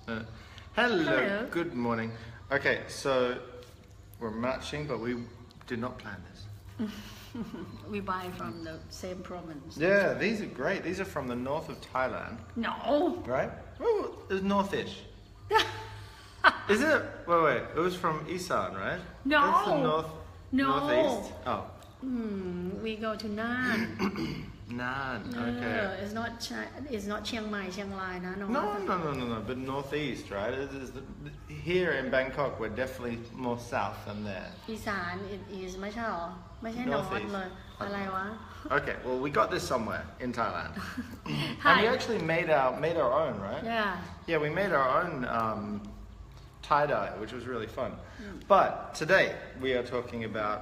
Uh, hello. Hello. Good morning. Okay, so we're matching, but we did not plan this. We buy from the same province. Yeah, these are great. These are from the north of Thailand, No. right? Oh, it's northish. Is it? Wait. It was from Isan, right? No. That's the northeast. Oh, We go to Nan. Nan. No, Okay. it's not Chiang Mai, Chiang Rai, no. No. But northeast, right? Here in Bangkok, we're definitely more south than there. อีสาน it is ไม่ใช่หรอไม่ใช่ north Northeast. เลยอะไรวะ Okay, well, we got this somewhere in Thailand, and Hi. we actually made our own, right? Yeah. Yeah, we made our own tie dye, which was really fun. But today we are talking about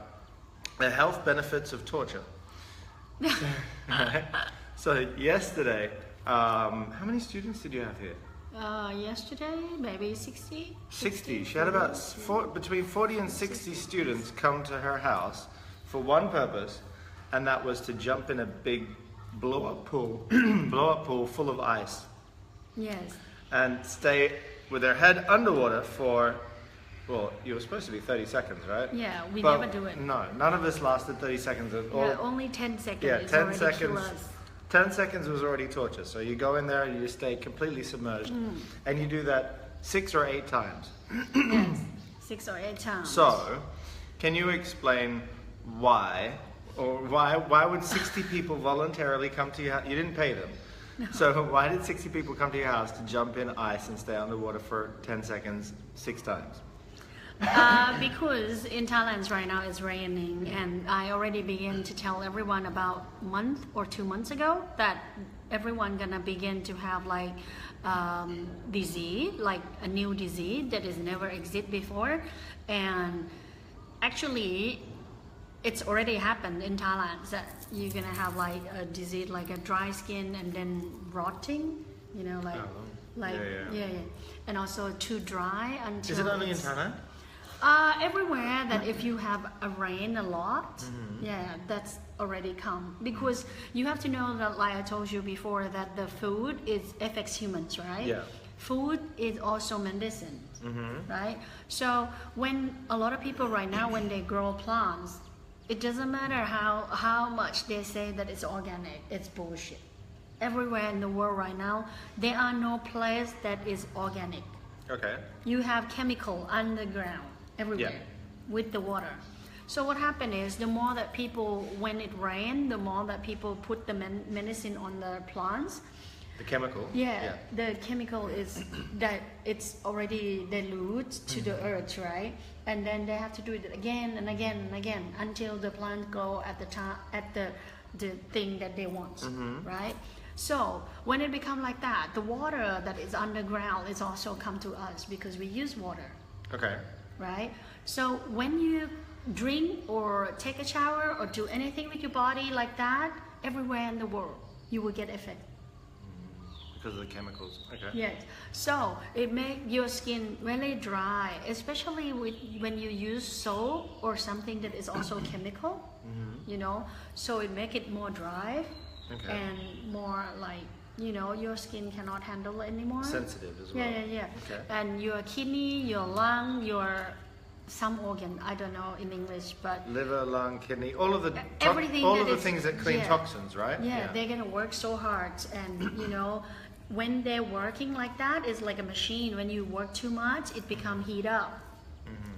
the health benefits of torture. Right? So yesterday, how many students did you have here? Yesterday maybe 60. 60. She had about between 40 and 60 students come to her house for one purpose, and that was to jump in a big blow-up pool full of ice, Yes. and stay with their head underwater for, well, you were supposed to be 30 seconds, right? Yeah, we But never do it. No, none of us lasted 30 seconds at all. Yeah, only 10 seconds. Yeah, It's 10 already seconds. kill us. 10 seconds was already torture. So you go in there and you stay completely submerged, and you do that 6 or 8 times. Yes. 6 or 8 times. So, can you explain why would 60 people voluntarily come to your house? You didn't pay them. So why did 60 people come to your house to jump in ice and stay underwater for 10 seconds 6 times? Because in Thailand right now it's raining, and I already began to tell everyone about a month or 2 months ago that everyone gonna begin to have like disease, like a new disease that has never existed before, and actually it's already happened in Thailand that you're gonna have like a disease like a dry skin and then rotting, you know, like yeah, and also too dry until. Is it only in Thailand? Everywhere that if you have a rain a lot, yeah, that's already come. Because you have to know that, like I told you before, that the food affects humans, right? Yeah. Food is also medicine, right? So when a lot of people right now, when they grow plants, it doesn't matter how much they say that it's organic, it's bullshit. Everywhere in the world right now, there are no place that is organic. Okay. You have chemical underground everywhere with the water. So what happened is the more that people, when it rains, the more that people put the medicine on the plants. The chemical? Yeah, the chemical is that it's already dilute to the earth, right? And then they have to do it again and again and again until the plant grow at the time, at the thing that they want, right? So when it become like that, the water that is underground is also come to us because we use water. Okay. Right? So when you drink or take a shower or do anything with your body like that, everywhere in the world, you will get affected. Because of the chemicals. Okay. Yes. So it makes your skin really dry, especially when you use soap or something that is also chemical, you know, so it make it more dry and more like, you know, your skin cannot handle it anymore. Sensitive as well. Yeah. Okay. And your kidney, your lung, some organ, I don't know in English, but Liver, lung, kidney, all of the everything all that of the is- things that clean yeah. toxins, right? yeah, they're gonna work so hard, and you know, when they're working like that, it's like a machine. When you work too much, it become heat up.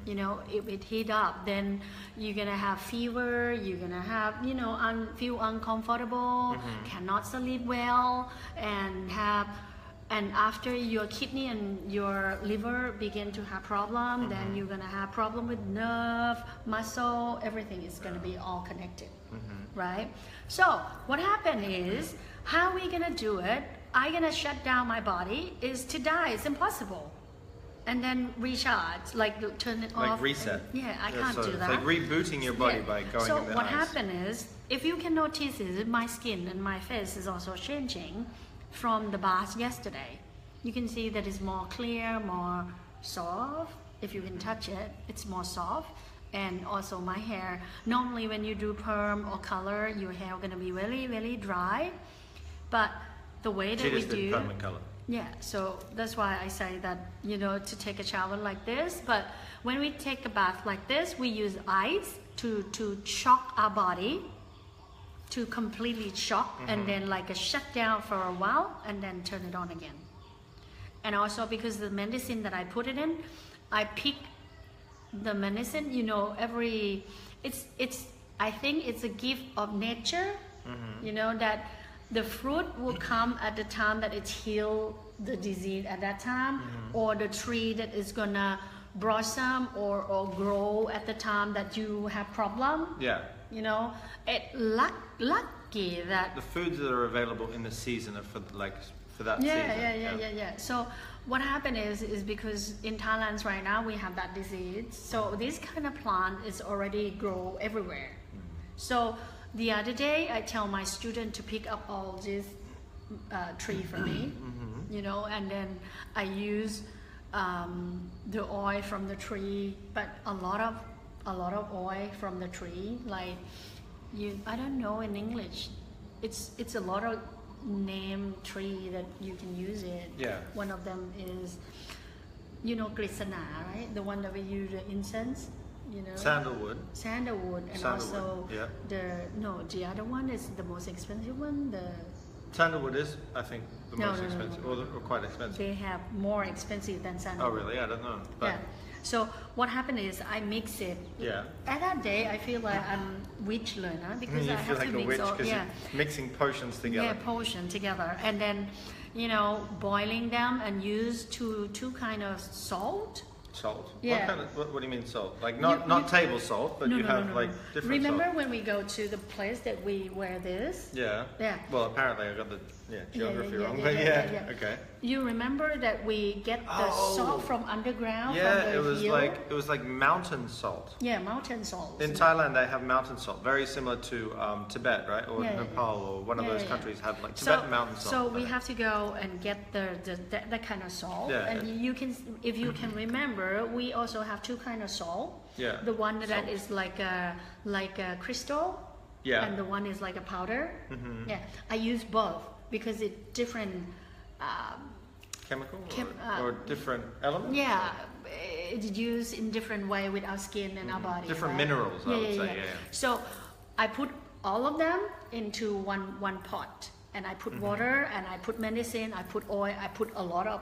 You know, if it heat up, then you're gonna have fever. You're gonna have, you know, feel uncomfortable, cannot sleep well, and after your kidney and your liver begin to have problem, then you're gonna have problem with nerve, muscle, everything is gonna be all connected, right? So what happened is, how we gonna do it? I gonna shut down my body is to die. It's impossible. And then recharge, like turn it off. Like reset. I can't do that. It's like rebooting your body by going So in the what ice. happened is, if you can notice is my skin and my face is also changing from the bath yesterday. You can see that it's more clear, more soft. If you can touch it, it's more soft. And also my hair. Normally when you do perm or color, your hair gonna be really, really dry. But the way that She we just did do, perm and color. Yeah, so that's why I say that, you know, to take a shower like this. But when we take a bath like this, we use ice to shock our body, to completely shock, and then like a shut down for a while, and then turn it on again. And also because the medicine that I put it in, I pick the medicine, you know, I think it's a gift of nature, you know, that the fruit will come at the time that it heal the disease at that time, or the tree that is gonna blossom or grow at the time that you have problem. Yeah. You know, lucky that The foods that are available in the season are for that season. Yeah. So what happened is because in Thailand right now we have that disease. So this kind of plant is already grow everywhere. So the other day I tell my student to pick up all this tree for me, you know, and then I use the oil from the tree, but a lot of oil from the tree, like I don't know in English. It's a lot of name tree that you can use it. Yeah. One of them is, you know, Grisana, right? The one that we use the incense, you know. Sandalwood. And also yeah. the other one is the most expensive one. The Sandalwood is, I think, the most expensive, or quite expensive. They have more expensive than sandalwood. Oh really? I don't know. But yeah. So what happened is I mix it. Yeah. At that day, I feel like I'm witch learner because you I feel have like to a mix witch all. because Yeah. you're mixing potions together. Yeah, potion together, and then, you know, boiling them and use two kind of salt. Salt? Yeah. What do you mean salt? Like not table salt, but No, you no, have no, like no. different Remember salt. when we go to the place that we wear this? Yeah. Yeah. Well, apparently I got the geography wrong, yeah, but yeah. okay. You remember that we get the salt from underground? Yeah, from the it hill? was like mountain salt. Yeah, mountain salt. In Thailand, they have mountain salt, very similar to Tibet, right? Or Nepal, or one of those yeah. countries have like Tibetan mountain salt. So we have to go and get that kind of salt. Yeah. And you can, if you can remember, we also have two kind of salt. Yeah. The one that is like a crystal. Yeah. And the one is like a powder. Yeah. I use both because it's different. Chemical or different elements? Yeah, it's used in different way with our skin and our body. Different right? minerals, I would say. Yeah. So I put all of them into one pot, and I put water, and I put medicine, I put oil, I put a lot of.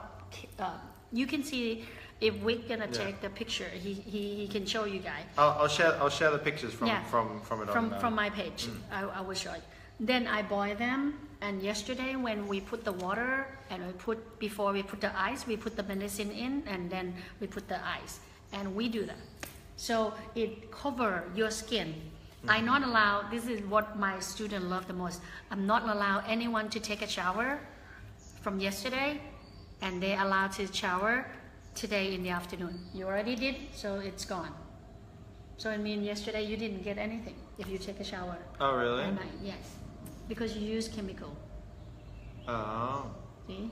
You can see if we're gonna take the picture. He can show you guys. I'll share the pictures from it from my page. I will show you. Then I boil them, and yesterday when we put the water and before we put the ice, we put the medicine in, and then we put the ice, and we do that. So it cover your skin. I not allow. This is what my student love the most. I'm not allow anyone to take a shower from yesterday, and they allowed to shower today in the afternoon. You already did, so it's gone. So I mean, yesterday you didn't get anything if you take a shower. Oh really? At night, yes, because you use chemical. Oh. See,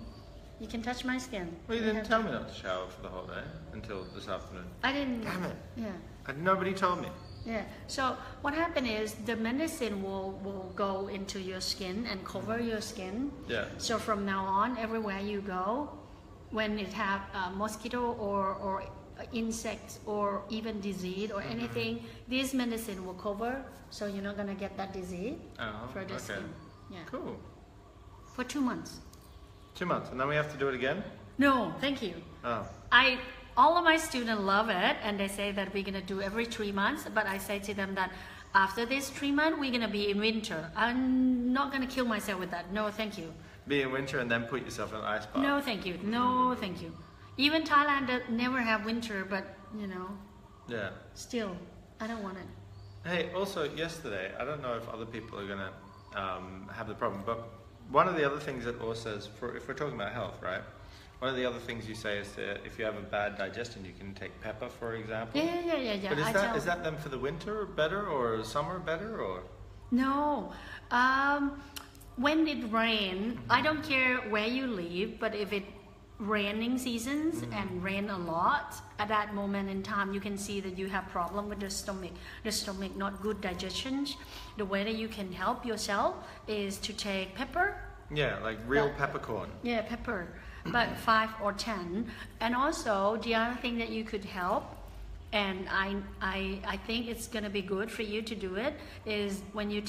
you can touch my skin. Well, you didn't tell me not to shower for the whole day until this afternoon. I didn't. Damn it. Yeah. Nobody told me. Yeah. So what happened is the medicine will go into your skin and cover your skin. Yeah. So from now on, everywhere you go, when it have mosquito or insects or even disease or anything, this medicine will cover, so you're not gonna get that disease for the skin. Yeah. Cool. For 2 months. 2 months, and then we have to do it again? No, thank you. Oh. All of my students love it, and they say that we're gonna do every 3 months, but I say to them that after this 3 months, we're gonna be in winter. I'm not gonna kill myself with that. No, thank you. Be in winter and then put yourself in an ice bath? No, thank you. No, thank you. Even Thailand never have winter, but you know. Yeah. Still, I don't want it. Hey, also yesterday, I don't know if other people are gonna have the problem, but one of the other things that Or says, if we're talking about health, right? One of the other things you say is that if you have a bad digestion, you can take pepper, for example. Yeah. But is that then for the winter better or summer better or? No. When it rain, I don't care where you live, but if it raining seasons and rain a lot, at that moment in time, you can see that you have problem with the stomach not good digestion. The way that you can help yourself is to take pepper. Yeah, like real peppercorn. Yeah, pepper. but 5 or 10. And also the other thing that you could help, and I think it's gonna be good for you to do it, is when you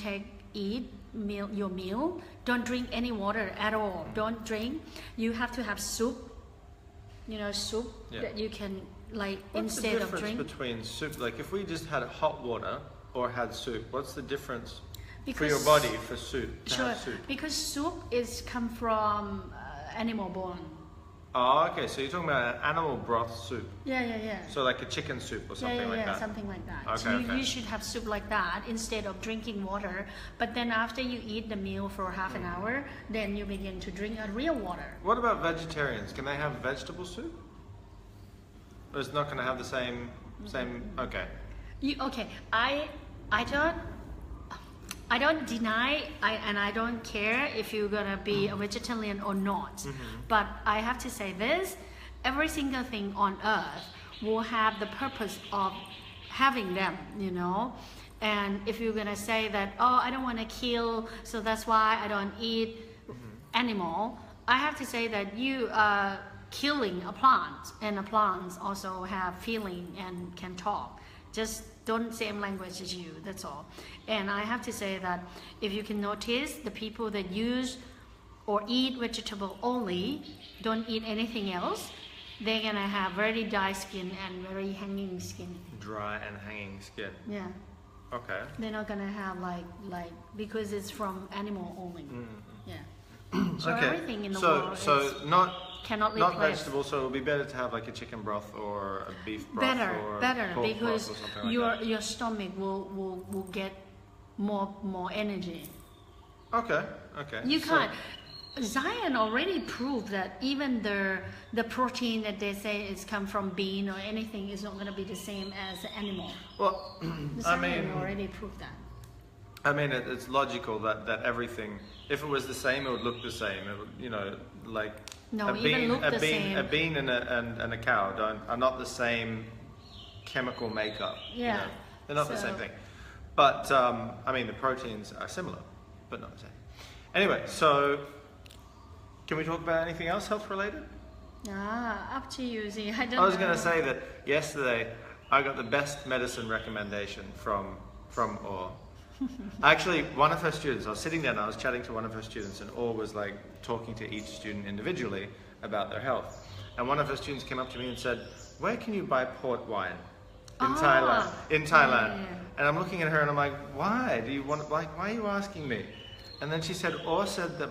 eat your meal, don't drink any water at all. Don't drink. You have to have soup. You know, soup that you can like What's instead the of drink. difference between soup? Like if we just had hot water or had soup, what's the difference for Because- your body for soup? To Sure, have soup. because soup is come from animal bone. Oh, okay. So you're talking about an animal broth soup. Yeah. So like a chicken soup or something like that. Something like that. Okay, So okay. you should have soup like that instead of drinking water. But then after you eat the meal for half an hour, then you begin to drink a real water. What about vegetarians? Can they have vegetable soup? Or it's not going to have the same. Okay. Okay, I don't deny, and I don't care if you're gonna be a vegetarian or not. But I have to say this: every single thing on earth will have the purpose of having them, you know. And if you're gonna say that, oh, I don't want to kill, so that's why I don't eat animal, I have to say that you are killing a plant, and the plants also have feeling and can talk. Just don't same language as you, that's all. And I have to say that if you can notice the people that use or eat vegetable only, don't eat anything else, they're gonna have very dry skin and very hanging skin. Dry and hanging skin. Yeah. Okay. They're not gonna have like because it's from animal only. Yeah. So Okay. everything in the so world so is, not cannot not replace. vegetable. So it would be better to have like a chicken broth or a beef broth or Better pork because broth or something like your stomach will get more energy. that. Okay. You So- can't. Zion already proved that even the protein that they say is come from bean or anything is not going to be the same as the animal. Well, I Zion mean, already proved that. it's logical that everything, if it was the same, it would look the same. It would, you know, like No, a even bean, look a the bean, same. a bean and a cow are not the same chemical makeup. you Yeah. know. They're not the So- same thing. But I mean, the proteins are similar, but not the same. Anyway, so can we talk about anything else health related? Up to you. See, I don't I was know. going to say that yesterday I got the best medicine recommendation from Or. Actually, one of her students, I was sitting there and I was chatting to one of her students, and Or was like talking to each student individually about their health. And one of her students came up to me and said, "Where can you buy port wine in Thailand?" In Thailand. Yeah. And I'm looking at her and I'm like, "Why do you want? Like, why are you asking me?" And then she said, "Or said that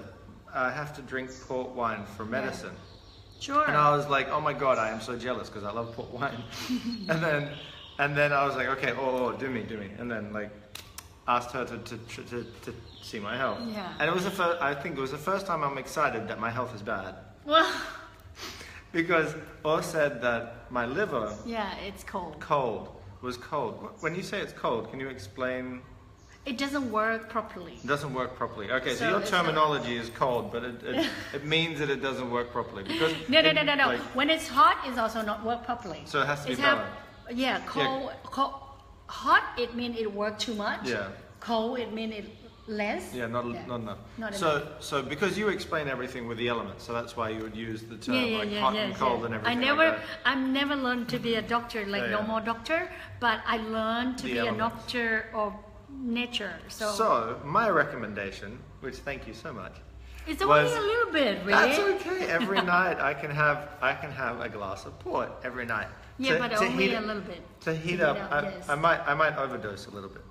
I have to drink port wine for medicine." Sure. And I was like, "Oh my god, I am so jealous because I love port wine." and then I was like, "Okay, do me." And then like asked her to see my health. Yeah. And it was I think it was the first time I'm excited that my health is bad, Well, because O said that my liver yeah, it's cold. was cold. When you say it's cold, can you explain? It doesn't work properly. It doesn't work properly. Okay, so So your it's terminology is cold, but it means that it doesn't work properly because No. like, When it's hot, it's also not work properly. So it has to be It's have- balanced. Yeah, cold. Hot, it means it worked too much. Yeah. Cold, it means it less. Yeah, not enough. Not so because you explain everything with the elements, so that's why you would use the term hot and cold and everything. I've never learned to be a doctor like Yeah. normal doctor, but I learned to The be elements. a doctor of nature. So my recommendation, which thank you so much, it's only was- a little bit, really. that's okay. Every night I can have a glass of port every night. Yeah, but only heat a little bit. To heat up, yes. I might overdose a little bit.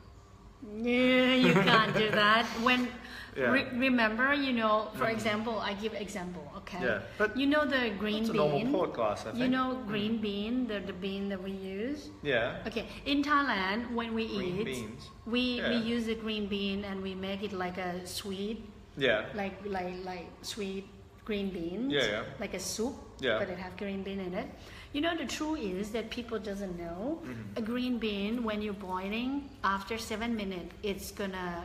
Yeah, you can't do that. When Yeah. remember, you know, for example, I give example, okay? Yeah, but you know the green It's a bean. normal port glass, I think. You know green bean, the bean that we use. Yeah. Okay, in Thailand, when we Green eat, beans. we Yeah. use the green bean and we make it like a sweet, Yeah. like sweet green beans. Yeah. Like a soup, Yeah. but it have green bean in it. You know, the truth is that people doesn't know a green bean, when you're boiling, after 7 minutes, it's gonna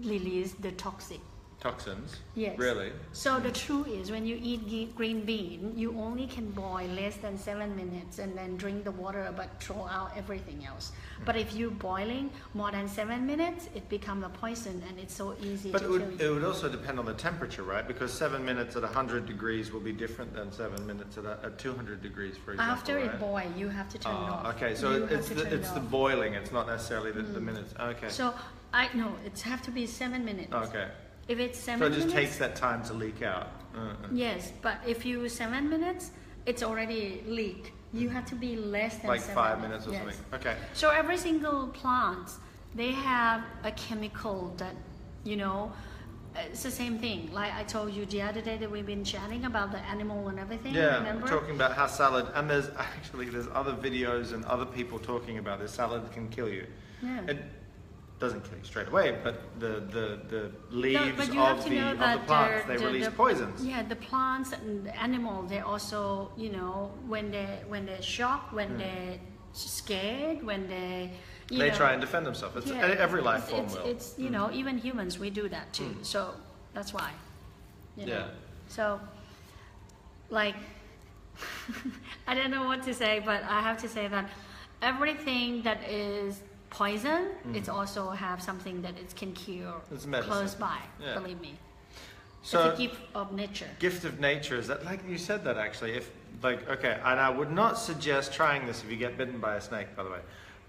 release the toxic Toxins? Yes. Really? So the truth is, when you eat green bean, you only can boil less than 7 minutes and then drink the water, but throw out everything else. But if you're boiling more than 7 minutes, it becomes a poison, and it's so easy But to it kill would, you. it would also depend on the temperature, right? Because 7 minutes at 100 degrees will be different than 7 minutes at 200 degrees, for example. After right? it boils, you have to turn it off. Okay, so You have it's to the, turn it it's the off. boiling, it's not necessarily the minutes. Okay. So it have to be 7 minutes. Okay. If it's 7 So it minutes, just takes that time to leak out. yes. But if you 7 minutes, it's already leaked. You have to be less than Like 7 5 minutes or yes. something. Okay. So every single plant, they have a chemical that, it's the same thing. Like I told you the other day that we've been chatting about the animal and everything. Yeah, remember? we're talking about how salad, and there's other videos and other people talking about this. Salad can kill you. Yeah. It doesn't kill you straight away, but the leaves but you have of to the know of that the plants they release poisons. Yeah, the plants and the animal, they also, when they're shocked, when they're scared, when They try and defend themselves. It's, every life form will. It's even humans, we do that too. So that's why. Yeah. So, like, I don't know what to say, but I have to say that everything that is poison, it also have something that it can cure It's medicine. close by. Yeah. Believe me. So, it's a gift of nature. gift of nature, is that, like you said that actually, if, okay, and I would not suggest trying this if you get bitten by a snake, by the way,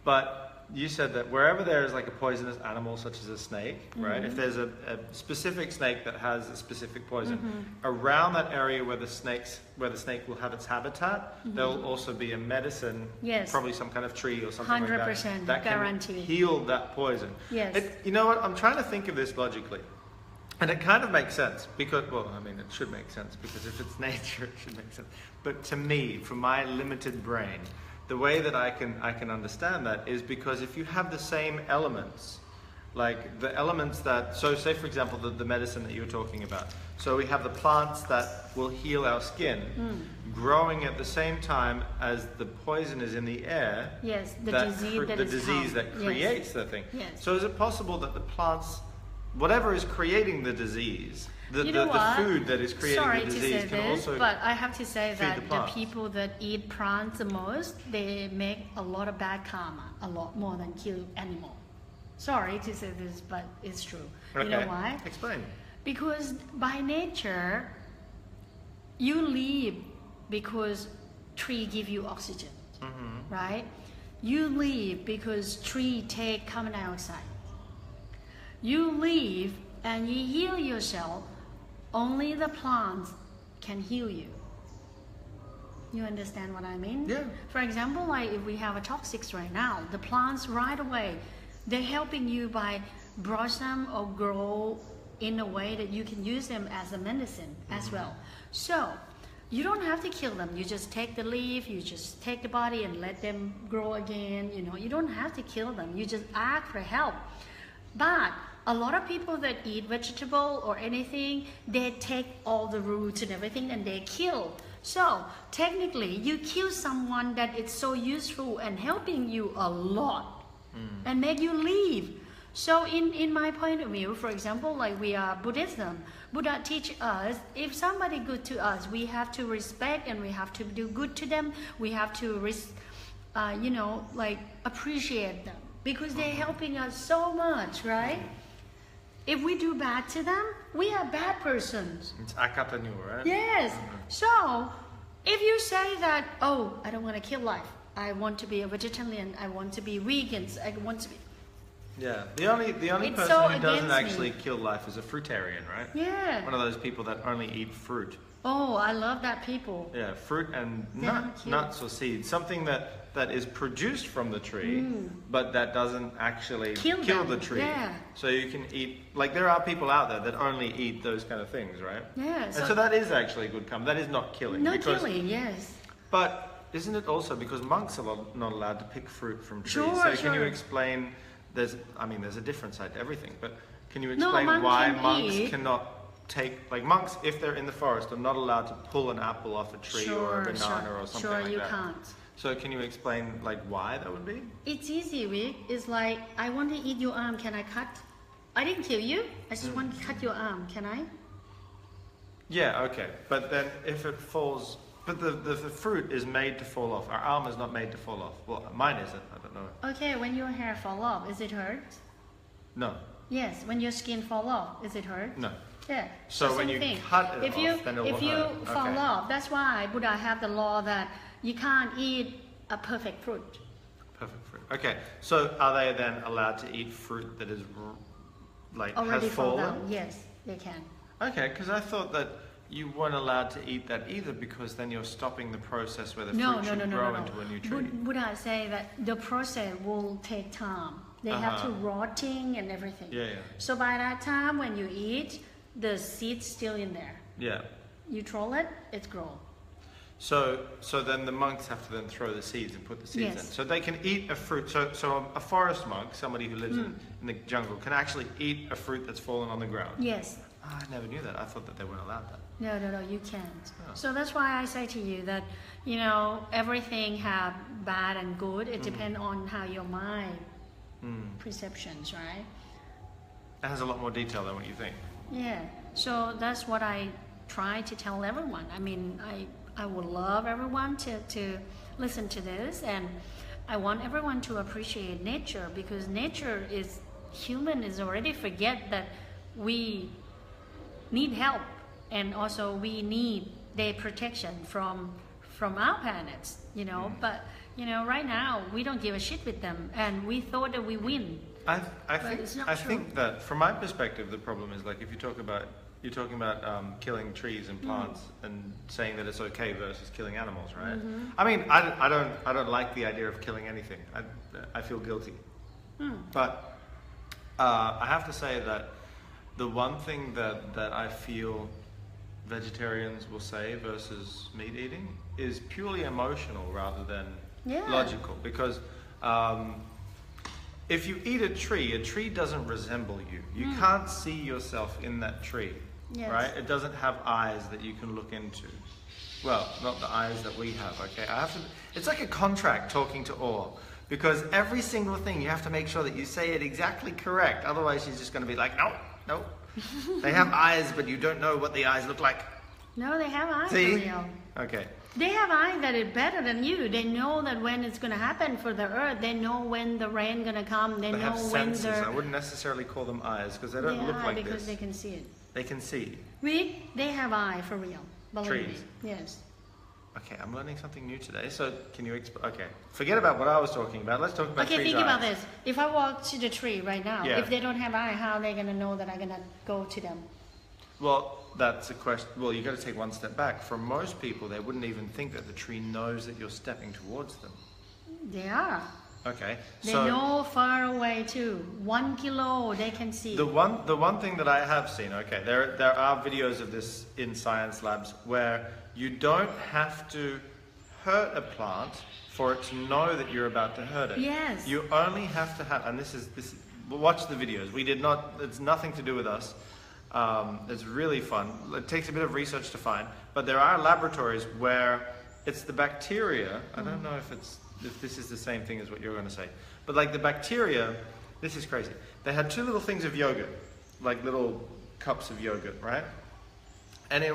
but you said that wherever there is like a poisonous animal such as a snake, right, if there's a specific snake that has a specific poison, around that area where the snake will have its habitat, there will also be a medicine, Yes. probably some kind of tree or something like 100% that guarantee. can heal that poison. Yes. You know what, I'm trying to think of this logically. And it kind of makes sense because, well, I mean, it should make sense because if it's nature, it should make sense. But to me, from my limited brain, the way that I can understand that is because if you have the same elements, like the elements that, so say for example, the medicine that you were talking about. So we have the plants that will heal our skin, growing at the same time as the poison is in the air. Yes, the that disease that the is disease harm. that Yes. creates the thing. Yes. So is it possible that the plants, whatever is creating the disease, the what? food that is creating Sorry the to disease say can this, also but I have to say feed that the the plants. people that eat plants the most, they make a lot of bad karma, a lot more than kill animal. Sorry to say this, but it's true. You know Okay. why? Explain. Because by nature, you live because tree give you oxygen, right? You live because tree take carbon dioxide. You live and you heal yourself. Only the plants can heal you. You understand what I mean? Yeah. For example, like if we have a toxics right now, the plants right away, they're helping you by blossom or grow in a way that you can use them as a medicine as well. So you don't have to kill them. You just take the leaf, you just take the body and let them grow again. You don't have to kill them. You just ask for help. But a lot of people that eat vegetable or anything, they take all the roots and everything and they kill. So technically, you kill someone that is so useful and helping you a lot and make you live. So in my point of view, for example, like we are Buddhism, Buddha teach us, if somebody good to us, we have to respect and we have to do good to them. We have to, appreciate them because they're helping us so much, right? If we do bad to them, we are bad persons. It's akatanu, right? Yes. So if you say that, oh, I don't want to kill life. I want to be a vegetarian. I want to be vegan. I want to be. Yeah. The only It's person so who doesn't against actually me. kill life is a fruitarian, right? Yeah. One of those people that only eat fruit. Oh, I love that people. Yeah, fruit and Yeah, cute. nuts or seeds. Something that is produced from the tree, but that doesn't actually Kill kill them, the tree. yeah. So you can eat, like there are people out there that only eat those kind of things, right? Yeah. And so that is actually good karma. That is not killing. no because, killing. Yes. But isn't it also because monks are not allowed to pick fruit from trees? Sure, so can you sure. explain, there's a different side to everything, but can you No, explain monk why can monks eat. cannot take, like monks, if they're in the forest, are not allowed to pull an apple off a tree or a banana or something sure, like you that? can't. So can you explain like why that would be? It's easy, Vic. It's like, I want to eat your arm. Can I cut? I didn't kill you. I just want to cut your arm. Can I? Yeah, okay. But then if it falls, but the fruit is made to fall off. Our arm is not made to fall off. Well, mine isn't. I don't know. Okay, when your hair fall off, is it hurt? No. Yes, when your skin fall off, is it hurt? No. Yeah. So when same you thing. cut it if off, you, then it if will you hurt. fall Okay. off, that's why Buddha have the law that you can't eat a perfect fruit. Perfect fruit. Okay. So are they then allowed to eat fruit that is like Already has fall fallen? down. Yes, they can. Okay, because I thought that you weren't allowed to eat that either because then you're stopping the process where the fruit should grow into a new tree. Buddha say that the process will take time. They have to rotting and everything. Yeah, yeah. So by that time, when you eat, the seed's still in there. Yeah. You throw it, it's grown. So then the monks have to then throw the seeds and put the seeds in. Yes. So they can eat a fruit. So a forest monk, somebody who lives in the jungle, can actually eat a fruit that's fallen on the ground. Yes. Oh, I never knew that. I thought that they weren't allowed that. No, you can't. Oh. So that's why I say to you that, everything have bad and good. It depends on how your mind perceptions, right? It has a lot more detail than what you think. Yeah. So that's what I try to tell everyone. I mean, I would love everyone to listen to this, and I want everyone to appreciate nature, because nature human is already forget that we need help, and also we need their protection from our planets, but right now we don't give a shit with them, and we thought that we win. I think that from my perspective the problem is, like, if you're talking about killing trees and plants and saying that it's okay versus killing animals, right? I mean, I don't like the idea of killing anything. I feel guilty. But I have to say that the one thing that I feel vegetarians will say versus meat eating is purely emotional rather than logical, because if you eat a tree doesn't resemble you. You can't see yourself in that tree, right? It doesn't have eyes that you can look into. Well, not the eyes that we have, okay? It's like a contract talking to Or, because every single thing you have to make sure that you say it exactly correct. Otherwise, she's just going to be like, no. They have eyes, but you don't know what the eyes look like. No, they have eyes for See? real. Okay. They have eyes that are better than you. They know that when it's going to happen for the earth. They know when the rain going to come. They know have when senses. I wouldn't necessarily call them eyes because they don't look like this. because they can see it. They can see. They have eye for real. Believe Trees. me. Yes. Okay, I'm learning something new today. So can you okay, forget about what I was talking about. Let's talk about trees' think eyes. about this. If I walk to the tree right now, Yeah. if they don't have eye, how are they going to know that I'm going to go to them? Well, that's a question. Well, you got to take one step back. For most people, they wouldn't even think that the tree knows that you're stepping towards them. They are. Okay. They so know far away too. 1 kilo, they can see. the one thing that I have seen, okay, there are videos of this in science labs where you don't have to hurt a plant for it to know that you're about to hurt it. Yes. You only have to have, and this watch the videos. We did not, it's nothing to do with us. It's really fun. It takes a bit of research to find, but there are laboratories where it's the bacteria. I don't know if this is the same thing as what you're going to say, but like the bacteria, this is crazy. They had two little things of yogurt, like little cups of yogurt, right? And in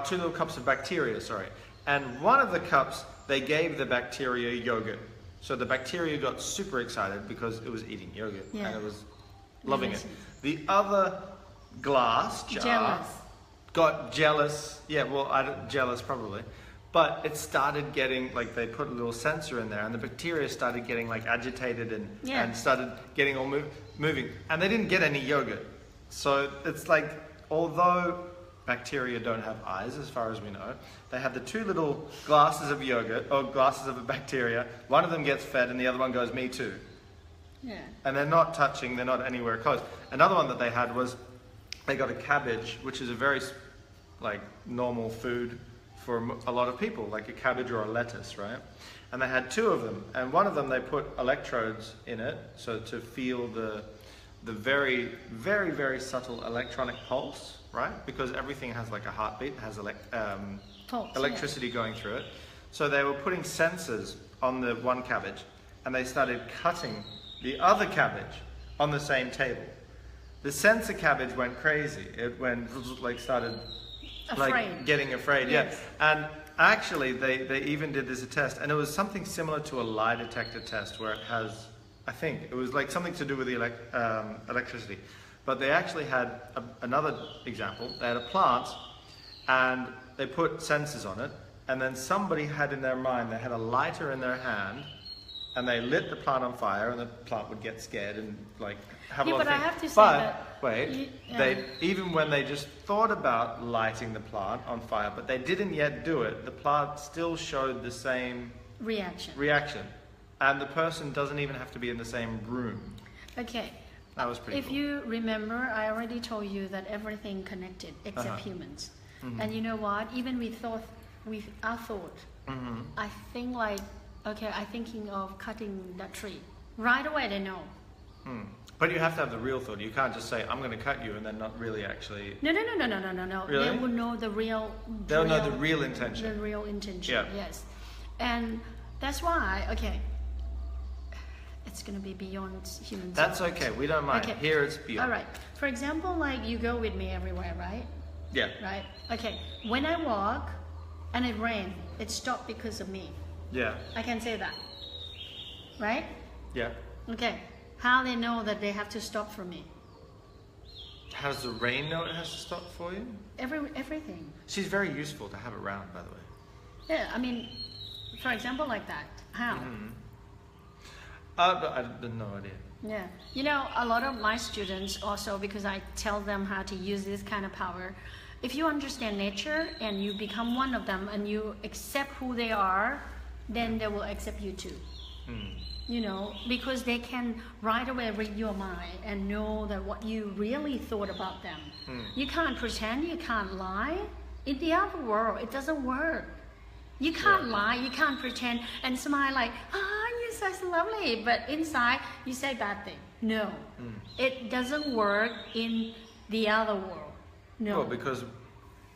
two little cups of bacteria, sorry. And one of the cups, they gave the bacteria yogurt. So the bacteria got super excited because it was eating yogurt and it was loving it. The other glass jar got jealous. Yeah, well, jealous probably. But it started getting, like, they put a little sensor in there and the bacteria started getting like agitated and started getting all moving. And they didn't get any yogurt. So it's like, although bacteria don't have eyes as far as we know, they have the two little glasses of yogurt, or glasses of a bacteria. One of them gets fed and the other one goes, me too. Yeah. And they're not touching, they're not anywhere close. Another one that they had was, they got a cabbage, which is a very like normal food for a lot of people, like a cabbage or a lettuce, right? And they had two of them, and one of them they put electrodes in it, so to feel the very, very, very subtle electronic pulse, right? Because everything has like a heartbeat, has electricity going through it. So they were putting sensors on the one cabbage, and they started cutting the other cabbage on the same table. The sensor cabbage went crazy. It went like started like Afraid. getting afraid. Yes. Yeah. And actually, they even did this test, and it was something similar to a lie detector test, where it has, I think it was like something to do with the electricity. But they actually had another example. They had a plant, and they put sensors on it, and then somebody had in their mind, they had a lighter in their hand, and they lit the plant on fire, and the plant would get scared and like have a lot of but I things. have to say But that wait, they even when they just thought about lighting the plant on fire, but they didn't yet do it, the plant still showed the same reaction. and the person doesn't even have to be in the same room. Okay. That was pretty If cool. you remember, I already told you that everything connected except humans. And you know what? Even with our thought, I think like, okay, I'm thinking of cutting that tree. Right away they know. But you have to have the real thought. You can't just say, I'm going to cut you, and then not really actually... No. Really? They will know the real. They'll know the real intention. The real intention. Yeah. Yes, and that's why. Okay, it's gonna be beyond human. That's okay. We don't mind. Okay. Here it's beyond. All right. For example, like you go with me everywhere, right? Yeah. Right. Okay. When I walk, and it rains, it stopped because of me. Yeah. I can say that. Right? Yeah. Okay. How they know that they have to stop for me? How does the rain know it has to stop for you? Everything. She's very useful to have around, by the way. Yeah. I mean, for example, like that. How? But I have no idea. Yeah. You know, a lot of my students also, because I tell them how to use this kind of power, if you understand nature and you become one of them and you accept who they are, then they will accept you too. You know, because they can right away read your mind and know that what you really thought about them. You can't pretend, you can't lie. In the other world, it doesn't work. You can't lie, you can't pretend and smile like, you're so lovely, but inside you say bad thing. No, it doesn't work in the other world. No. Well, because,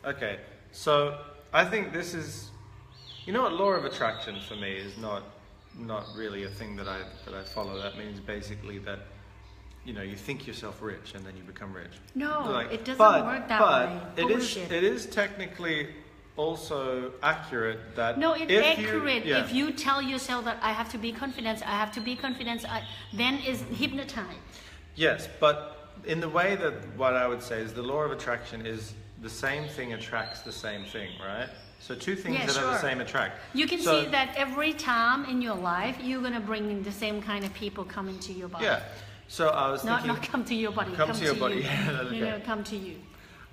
okay, so I think this is, you know what, law of attraction for me is not really a thing that I follow. That means basically that, you know, you think yourself rich and then you become rich. No, Like, it doesn't work that way. But Bullshit. it is technically also accurate that No, it's if accurate. You, yeah. If you tell yourself that I have to be confident, then it's hypnotized. Yes, but in the way that what I would say is the law of attraction is the same thing attracts the same thing, right? So two things Yeah, that are the sure. same attract. You can So- see that every time in your life, you're going to bring in the same kind of people come into your body. Yeah. So I was thinking... Not come to your body. Come to your body, you. yeah, that's You know, okay. come to you.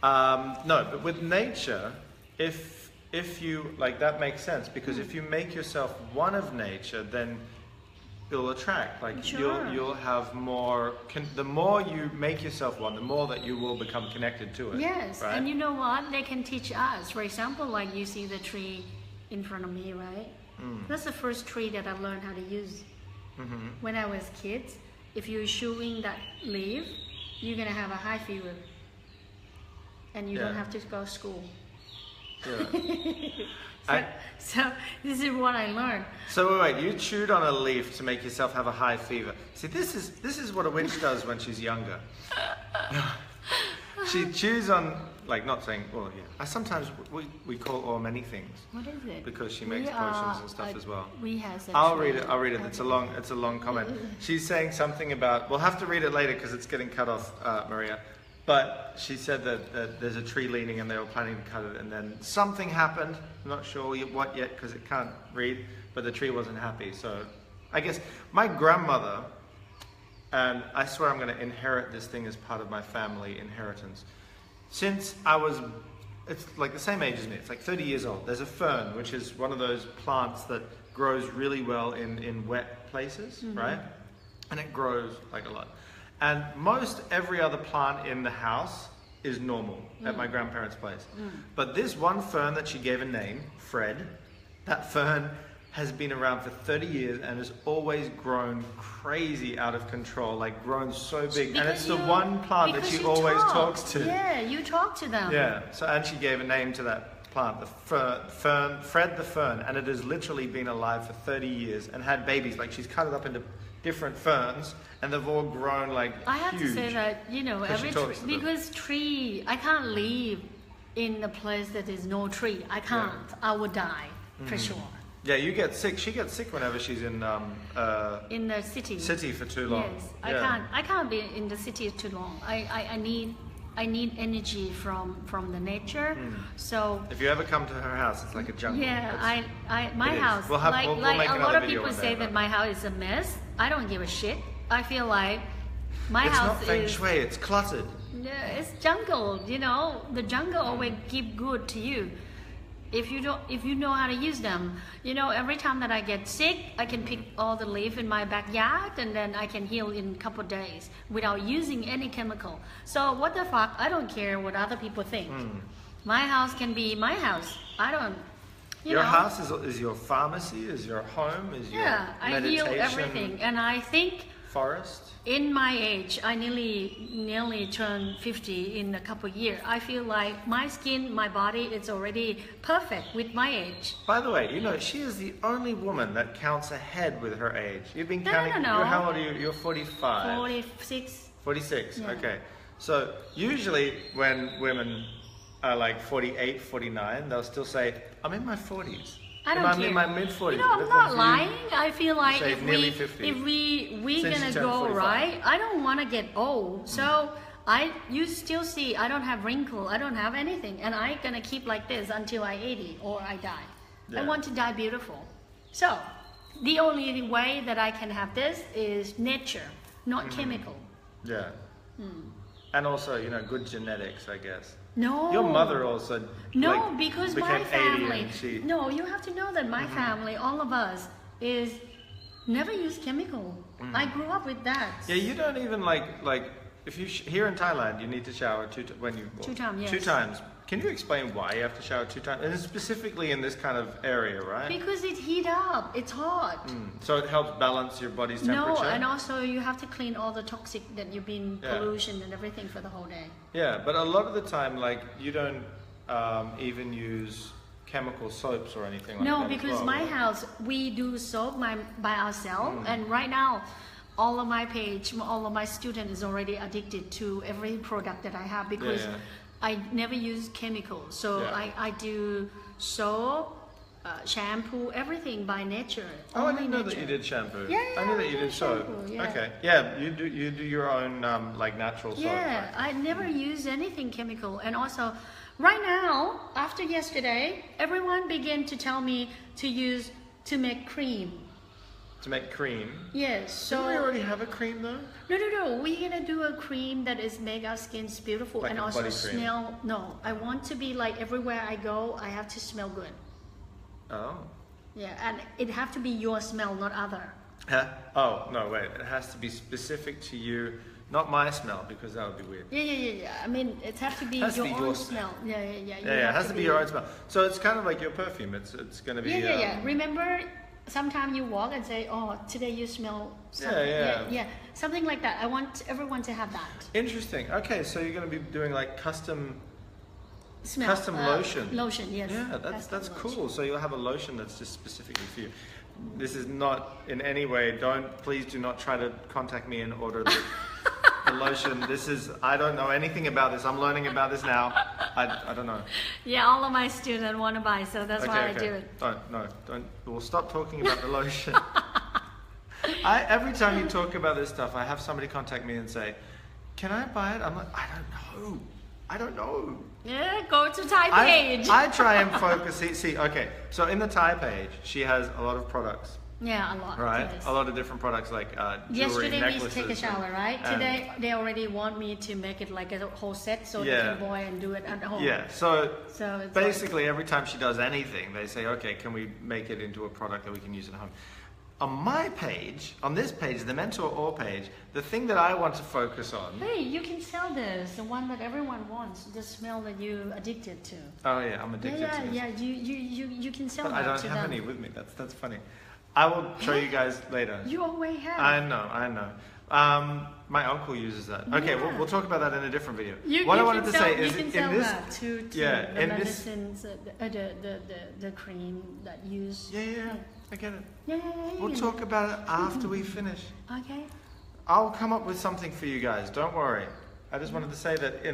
No, but with nature, if you, like, that makes sense, because if you make yourself one of nature, then you'll attract, like, Sure. you'll have more, the more you make yourself one, the more that you will become connected to it. Yes, right? and you know what? They can teach us. For example, like you see the tree in front of me, right? That's the first tree that I learned how to use. When I was kid, if you're chewing that leaf, you're gonna have a high fever, and you don't Yeah. have to go to school. Yeah. So this is what I learned. So wait, you chewed on a leaf to make yourself have a high fever. See, this is what a witch does when she's younger. She chews on, like, not saying, well, yeah. I sometimes, we call or many things. What is it? Because she makes We potions are, and stuff as well. We have. I'll read it. It's a long comment. She's saying something about. We'll have to read it later because it's getting cut off, Maria. But she said that there's a tree leaning and they were planning to cut it, and then something happened. I'm not sure what yet because it can't read. But the tree wasn't happy. So I guess my grandmother, and I swear I'm going to inherit this thing as part of my family inheritance. Since I was, it's like the same age as me. It's like 30 years old. There's a fern, which is one of those plants that grows really well in wet places, right? And it grows like a lot. And most every other plant in the house is normal at my grandparents' place. But this one fern that she gave a name, Fred, that fern has been around for 30 years and has always grown crazy out of control, like grown so big. And it's the one plant that she always talks to. Yeah, you talk to them. Yeah, so and she gave a name to that plant, the fern, Fred the fern, and it has literally been alive for 30 years and had babies. Like she's cut it up into different ferns, and they've all grown like I have huge. to say that, you know, Because she every talks to them. because tree, I can't live in a place that is no tree. I can't. I would die for sure. Yeah, you get sick. She gets sick whenever she's in In the city. city for too long. Yes, Yeah. I can't be in the city too long. I need energy from the nature. So If you ever come to her house, it's like a jungle. yeah, It's- my it is. house, We'll have- like, we'll like make a another lot of video people on say that, that my house is a mess. I don't give a shit. I feel like my it's house not feng is shui. It's cluttered. yeah, it's jungle. You know, the jungle always give good to you. If you know how to use them, you know, every time that I get sick, I can pick all the leaf in my backyard and then I can heal in a couple of days without using any chemical. So what the fuck? I don't care what other people think. My house can be my house. I don't. Your know. house is your pharmacy, is your home, is your Yeah, I heal meditation everything, and I think forest. in my age, I nearly turned 50 in a couple of years. I feel like my skin, my body, is already perfect with my age. By the way, you know, she is the only woman that counts ahead with her age. You've been No, counting. no. How old are you? You're 45. 46. 46. Yeah. Okay. So usually when women are like 48, 49, they'll still say, "I'm in my 40s." I don't I'm care. in my mid 40s. You know, I'm not lying. I feel like say if nearly 50. we Since gonna you turned go 45. right, I don't want to get old. So you still see I don't have wrinkle. I don't have anything, and I gonna keep like this until I 80 or I die. I Yeah. want to die beautiful. So the only way that I can have this is nature, not chemical. Yeah. And also, you know, good genetics, I guess. No. Your mother also. No, like, because became my 80 family. and she. No, you have to know that my family, all of us, is never use chemical. I grew up with that. Yeah, you don't even like if you here in Thailand, you need to shower when you 2 times, yes. 2 times. Can you explain why you have to shower 2 times? And specifically in this kind of area, right? Because it heat up. It's hot. So it helps balance your body's temperature. No, and also you have to clean all the toxic that you've been Yeah. pollution and everything for the whole day. Yeah, but a lot of the time, like you don't even use chemical soaps or anything like that. No, as because well, my right? house we do soap by ourselves, and right now, all of my page, all of my student is already addicted to every product that I have because Yeah. I never use chemicals. So Yeah. I do soap, shampoo, everything by nature. Oh, I only didn't know that nature. you did shampoo. Yeah, I knew that I you do did soap. shampoo, yeah. Okay, yeah, you do your own like natural soap. Yeah, right? I never use anything chemical. And also, right now, after yesterday, everyone began to tell me to make cream. To make cream. Yes, so Don't we already have a cream though? no. We're gonna do a cream that is make our skins beautiful Like and a also body cream. smell. No, I want to be like everywhere I go, I have to smell good. Oh. Yeah, and it have to be your smell, not other. Huh? Oh no, wait. It has to be specific to you, not my smell, because that would be weird. Yeah. I mean, it has to be Has to your be own your smell. Yeah. You Yeah, it have has to be your own smell. So it's kind of like your perfume. It's gonna be. Yeah. Remember, sometimes you walk and say, "Oh, today you smell something." Yeah. Something like that. I want everyone to have that Interesting. Okay, so you're gonna be doing like custom. smell. Custom lotion. Lotion, yes. Yeah, Custom that's lotion. cool. So you'll have a lotion that's just specifically for you. This is not in any way. Please do not try to contact me and order the lotion. This is. I don't know anything about this. I'm learning about this now. I don't know. Yeah, all of my students want to buy, so that's why I do it. Don't. We'll stop talking about the lotion. Every time you talk about this stuff, I have somebody contact me and say, "Can I buy it?" I'm like, I don't know. Yeah, go to Thai page. I try and focus. See, okay. So in the Thai page, she has a lot of products, Yeah, a lot. right? Yes. A lot of different products like jewelry, Yesterday necklaces. we take a shower, right? and- Today they already want me to make it like a whole set so they Yeah. can buy and do it at home. Yeah. So So it's basically, every time she does anything, they say, "Okay, can we make it into a product that we can use at home?" On my page, on this page, the Mentor Or page, the thing that I want to focus on. Hey, you can sell this, the one that everyone wants, the smell that you addicted to. Oh yeah, I'm addicted to this. Yeah. You can sell But that I don't to have them. any with me. That's funny. I will show you guys later. You always have. I know. My uncle uses that. Okay, Yeah. we'll talk about that in a different video. What I wanted to say is you can in sell this. that to yeah, the in this. medicines, the cream that use. Yeah. Forget it. Yeah. We'll talk about it after we finish. Okay. I'll come up with something for you guys. Don't worry. I just wanted to say that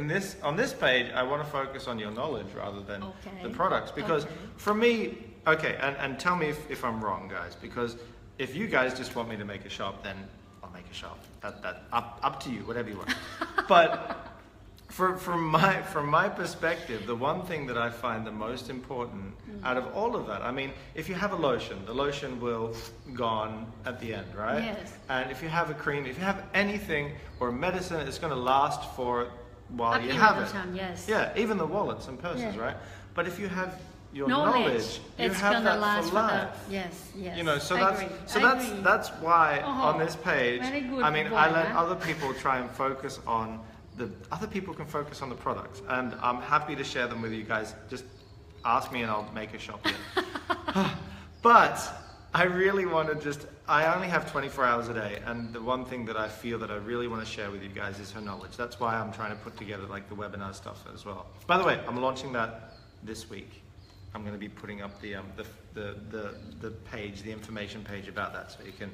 on this page, I want to focus on your knowledge rather than the products. Because for me, and tell me if I'm wrong, guys. Because if you guys just want me to make a shop, then I'll make a shop. That up to you, whatever you want. But from my perspective, the one thing that I find the most important out of all of that, I mean, if you have a lotion, the lotion will gone at the end, right? Yes. And if you have a cream, if you have anything or medicine, it's going to last for while you Up have to it. time, yes. Yeah, even the wallets and purses, Yeah. right? But if you have your knowledge, you it's have gonna that last for life. yes. You know, so I agree. that's why on this page, very good I mean, boy, I let huh? other people try and focus on other people can focus on the products, and I'm happy to share them with you guys. Just ask me and I'll make a shop here. But I really want to I only have 24 hours a day, and the one thing that I feel that I really want to share with you guys is her knowledge. That's why I'm trying to put together like the webinar stuff as well. By the way, I'm launching that this week. I'm going to be putting up the page, the information page about that, so you can.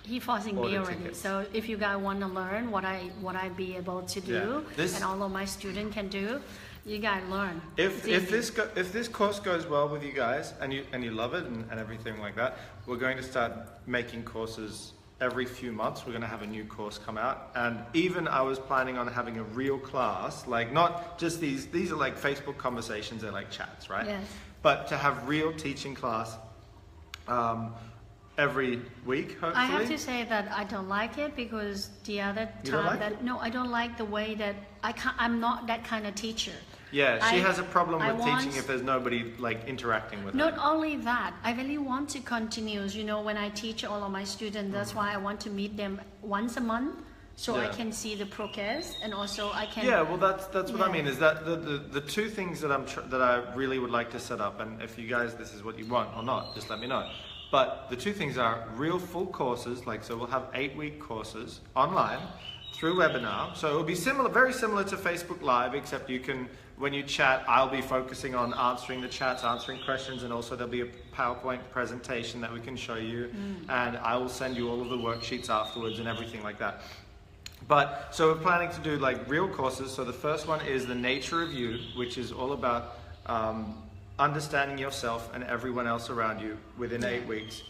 He forcing me order already. tickets. So if you guys want to learn what I be able to do, and all of my students can do, you guys learn. If this course goes well with you guys and you love it and everything like that, we're going to start making courses every few months. We're going to have a new course come out, and even I was planning on having a real class, like not just these are like Facebook conversations, they're like chats, right? Yes. But to have real teaching class every week, hopefully. I have to say that I don't like it because the other You don't time like no, I don't like the way that I'm not that kind of teacher. Yeah, she I- has a problem I with want- teaching if there's nobody like interacting with Not her. only that, I really want to continue. You know, when I teach all of my students, that's why I want to meet them once a month, so I Yeah. can see the progress, and also I can. Yeah, well, that's what I Yeah. mean. Is that the two things that that I really would like to set up, and if you guys this is what you want or not, just let me know. But the two things are real full courses, like so we'll have 8-week courses online through webinar. So it will be very similar to Facebook Live, except you can, when you chat, I'll be focusing on answering the chats, answering questions, and also there'll be a PowerPoint presentation that we can show you, and I will send you all of the worksheets afterwards and everything like that. But so we're planning to do like real courses. So the first one is the nature of you, which is all about understanding yourself and everyone else around you within 8 weeks,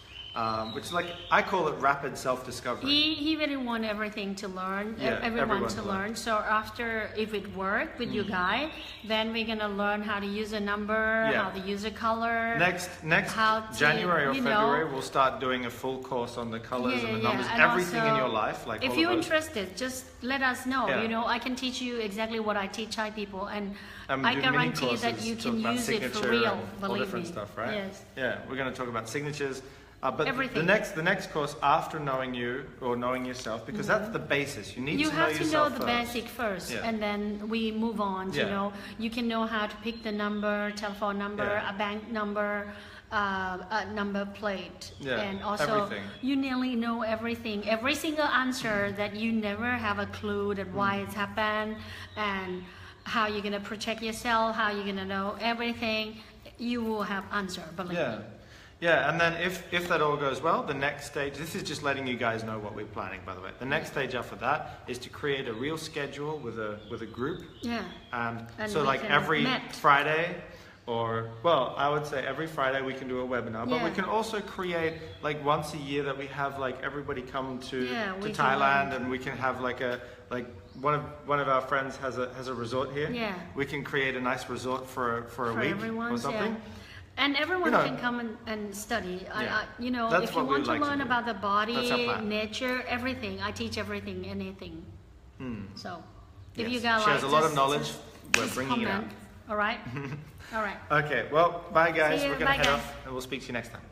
which is like, I call it rapid self-discovery. He really want everything to learn, Yeah, everyone to learn. So after, if it work with you guys, then we're gonna learn how to use a number, Yeah. how to use a color. Next how to, January or you know- February, we'll start doing a full course on the colors and the numbers, And everything in also, your life. Like if all you're of those. interested, just let us know. Yeah. You know, I can teach you exactly what I teach Thai people, and And I do mini guarantee that courses, you talk can about use it for signature real. and all Believe different me. stuff, right? Yes. Yeah, we're going to talk about signatures. But Everything. the next course after knowing you or knowing yourself, because that's the basis. You need You to know have to know yourself the first. basic first, Yeah. and then we move on. Yeah. You know, you can know how to pick the number, telephone number, Yeah. a bank number, a number plate, Yeah, and also everything. you nearly know everything, every single answer that you never have a clue that why it's happened, and how you're gonna protect yourself, how you're gonna know everything. You will have answer. Believe Yeah. me. Yeah, and then if that all goes well, the next stage, this is just letting you guys know what we're planning, by the way. The next stage after that is to create a real schedule with a group. Yeah. And so we like can every met. Friday, or, well, I would say every Friday we can do a webinar, but we Yeah. can also create like once a year that we have like everybody come to we can Thailand, learn. and we can have like one of our friends has a resort here. Yeah. We can create a nice resort for a For week everyone, or something. yeah. And everyone You know, can come and study. Yeah. You know, That's if you what we want to would like to learn do. about the That's our body, plan. nature, everything, I teach everything, anything. So, if Yes. you guys She like, has a lot of just- knowledge. just- We're just bringing it out. comment. All right. All right. Okay, well, bye guys. See you. We're going to Bye, head guys. off, and we'll speak to you next time.